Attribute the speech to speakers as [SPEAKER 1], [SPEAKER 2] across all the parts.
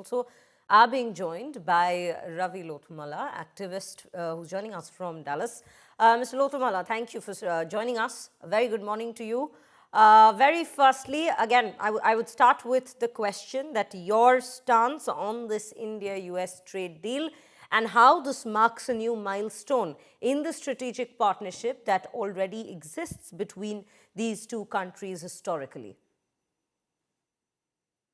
[SPEAKER 1] also are being joined by Ravi Lothmala, activist who's joining us from Dallas. Mr. Lothmala, thank you for joining us. A very good morning to you. Very firstly, again, I would start with the question that your stance on this India-US trade deal and how this marks a new milestone in the strategic partnership that already exists between these two countries historically.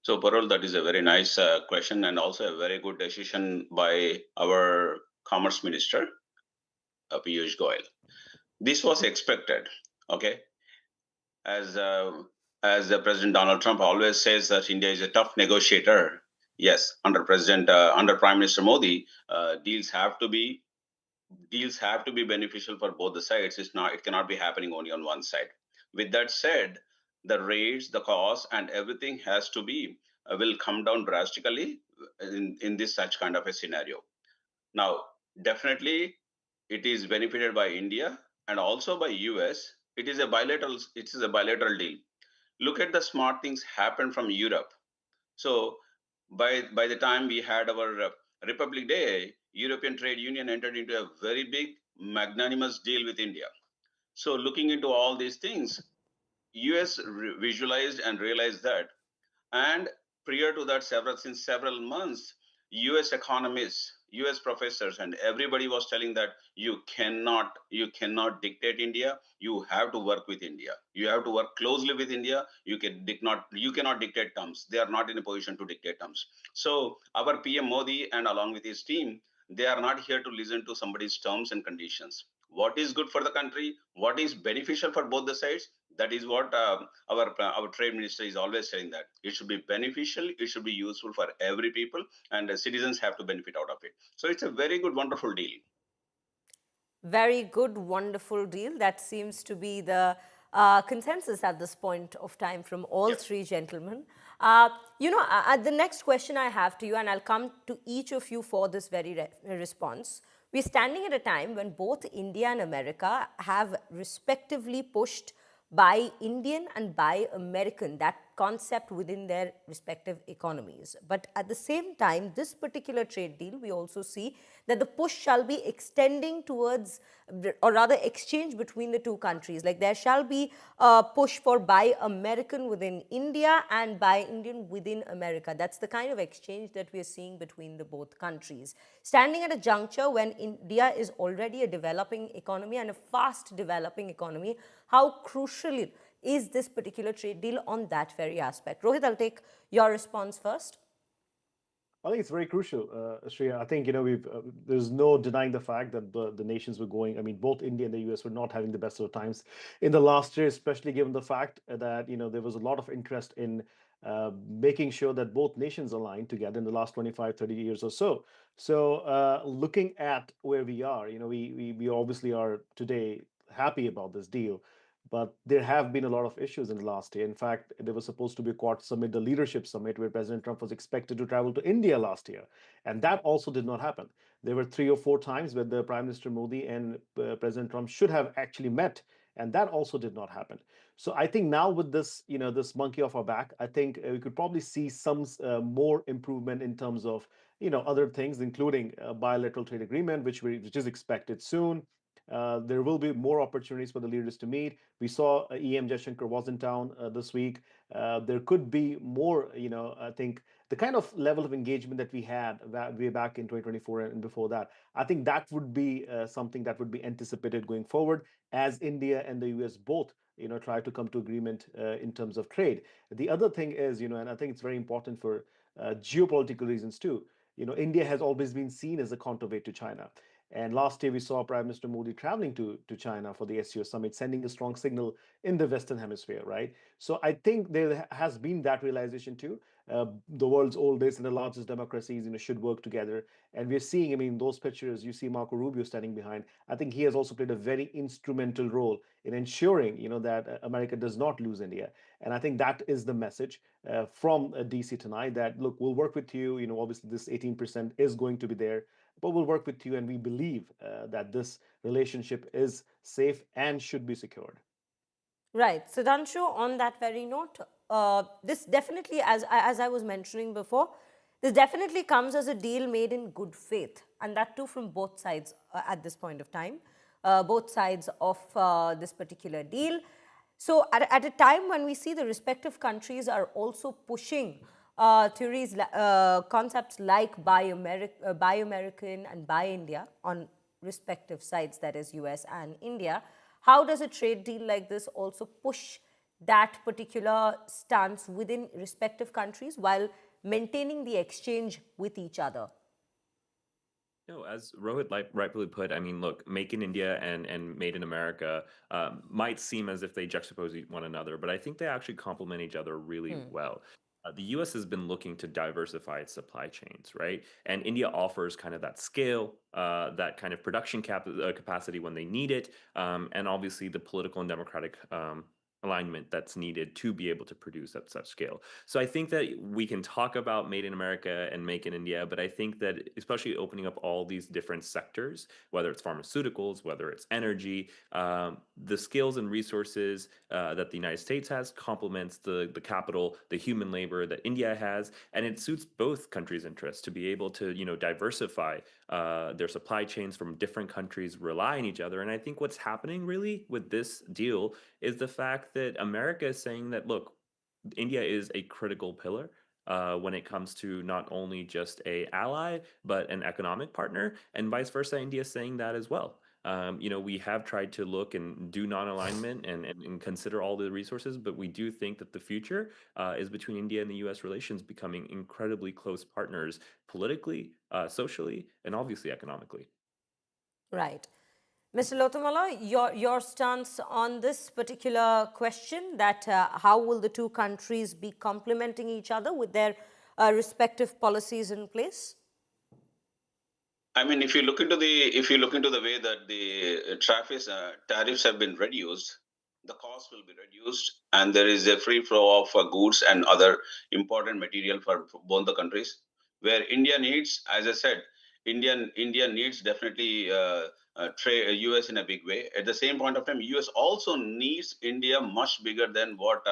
[SPEAKER 2] So, Parul, that is a very nice question and also a very good decision by our Commerce Minister, Piyush Goyal. This was expected, okay? As President Donald Trump always says that India is a tough negotiator. Yes, under Prime Minister Modi, deals have to be beneficial for both the sides. It cannot be happening only on one side. With that said, the rates, the cost, and everything has to be will come down drastically in this such kind of a scenario. Now, definitely, it is benefited by India and also by US. It is a bilateral deal. Look at the smart things happen from Europe. So by the time we had our Republic Day, European Trade Union entered into a very big magnanimous deal with India. So looking into all these things, US visualized and realized that, and prior to that, since several months, US economists, US professors, and everybody was telling that you cannot dictate India. You have to work with India. You have to work closely with India. You cannot dictate terms. They are not in a position to dictate terms. So our PM Modi and along with his team, they are not here to listen to somebody's terms and conditions. What is good for the country? What is beneficial for both the sides? That is what our trade minister is always saying, that it should be beneficial, it should be useful for every people, and the citizens have to benefit out of it. So it's a very good, wonderful deal.
[SPEAKER 1] Very good, wonderful deal. That seems to be the consensus at this point of time from all
[SPEAKER 2] Yep.
[SPEAKER 1] three gentlemen. The next question I have to you, and I'll come to each of you for this very response. We're standing at a time when both India and America have respectively pushed buy Indian and buy American, that concept within their respective economies. But at the same time, this particular trade deal, we also see that the push shall be extending towards, or rather exchange between the two countries. Like there shall be a push for buy American within India and buy Indian within America. That's the kind of exchange that we're seeing between the both countries. Standing at a juncture when India is already a developing economy and a fast developing economy, how crucial is this particular trade deal on that very aspect? Rohit, I'll take your response first.
[SPEAKER 3] I think it's very crucial, Shreya. I think we've there's no denying the fact that the nations were going. I mean, both India and the US were not having the best of times in the last year, especially given the fact that there was a lot of interest in making sure that both nations aligned together in the last 25, 30 years or so. So, looking at where we are, we obviously are today happy about this deal. But there have been a lot of issues in the last year. In fact, there was supposed to be a Quad summit, the leadership summit, where President Trump was expected to travel to India last year. And that also did not happen. There were 3 or 4 times where the Prime Minister Modi and President Trump should have actually met. And that also did not happen. So I think now with this, this monkey off our back, I think we could probably see some more improvement in terms of, other things, including a bilateral trade agreement, which is expected soon. There will be more opportunities for the leaders to meet. We saw EM Jaishankar was in town this week. There could be more, I think the kind of level of engagement that we had way back in 2024 and before that, I think that would be something that would be anticipated going forward as India and the US both, try to come to agreement in terms of trade. The other thing is, and I think it's very important for geopolitical reasons too. India has always been seen as a counterweight to China. And last year, we saw Prime Minister Modi traveling to China for the SCO summit, sending a strong signal in the Western Hemisphere, right? So I think there has been that realization too. The world's oldest and the largest democracies, should work together. And we're seeing, I mean, those pictures, you see Marco Rubio standing behind. I think he has also played a very instrumental role in ensuring, that America does not lose India. And I think that is the message from DC tonight that, look, we'll work with you. Obviously, this 18% is going to be there, but we'll work with you, and we believe that this relationship is safe and should be secured.
[SPEAKER 1] Right. Sudhanshu, on that very note, this definitely, as I was mentioning before, This definitely comes as a deal made in good faith, and that too from both sides at this point of time, both sides of this particular deal. So, at a time when we see the respective countries are also pushing theories, concepts like Buy American and Buy India on respective sides, that is, US and India, how does a trade deal like this also push that particular stance within respective countries while maintaining the exchange with each other?
[SPEAKER 4] No, as Rohit rightfully put, I mean, look, Make in India and Made in America might seem as if they juxtapose one another, but I think they actually complement each other really well. The US has been looking to diversify its supply chains, right? And India offers kind of that scale, that kind of production capacity when they need it, and obviously the political and democratic alignment that's needed to be able to produce at such scale. So I think that we can talk about Made in America and Make in India, but I think that especially opening up all these different sectors, whether it's pharmaceuticals, whether it's energy, the skills and resources that the United States has complements the capital, the human labor that India has, and it suits both countries' interests to be able to diversify their supply chains from different countries, rely on each other. And I think what's happening really with this deal is the fact that America is saying that, look, India is a critical pillar when it comes to not only just a ally but an economic partner, and vice versa. India is saying that as well. We have tried to look and do non-alignment and consider all the resources, but we do think that the future is between India and the U.S. relations becoming incredibly close partners politically, socially, and obviously economically.
[SPEAKER 1] Right. Mr. Lothmala, your stance on this particular question, that how will the two countries be complementing each other with their respective policies in place?
[SPEAKER 2] I mean, if you look into the way that the traffic tariffs have been reduced, the cost will be reduced, and there is a free flow of goods and other important material for both the countries. Where India needs, as I said, India needs definitely trade US in a big way. At the same point of time, US also needs India much bigger than what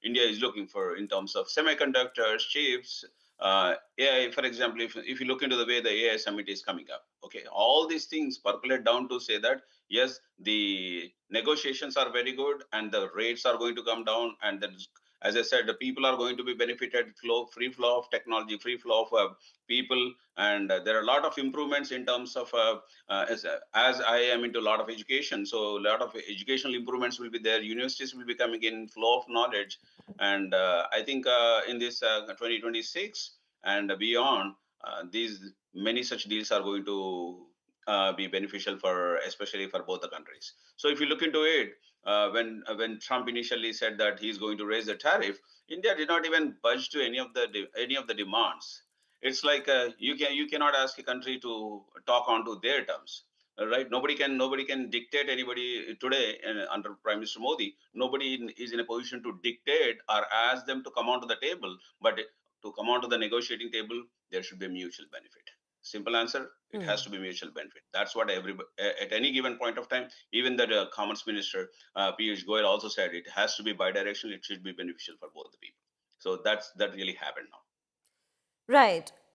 [SPEAKER 2] India is looking for in terms of semiconductors, chips, AI, for example, if you look into the way the AI summit is coming up, okay, all these things percolate down to say that yes, the negotiations are very good and the rates are going to come down, and then, as I said, the people are going to be benefited, free flow of technology, free flow of people, and there are a lot of improvements in terms of as I am into a lot of education, so a lot of educational improvements will be there. Universities will be coming in, flow of knowledge, and I think in this 2026 and beyond, these many such deals are going to be beneficial for, especially for both the countries. So if you look into it, when Trump initially said that he's going to raise the tariff, India did not even budge to any of the demands. It's like you cannot ask a country to talk onto their terms. Right? Nobody can dictate anybody today under Prime Minister Modi. Nobody is in a position to dictate or ask them to come onto the table. But to come onto the negotiating table, there should be a mutual benefit. Simple answer: it has to be mutual benefit. That's what everybody at any given point of time. Even the Commerce Minister Piyush Goyal also said it has to be bidirectional. It should be beneficial for both the people. So that really happened now.
[SPEAKER 1] Right.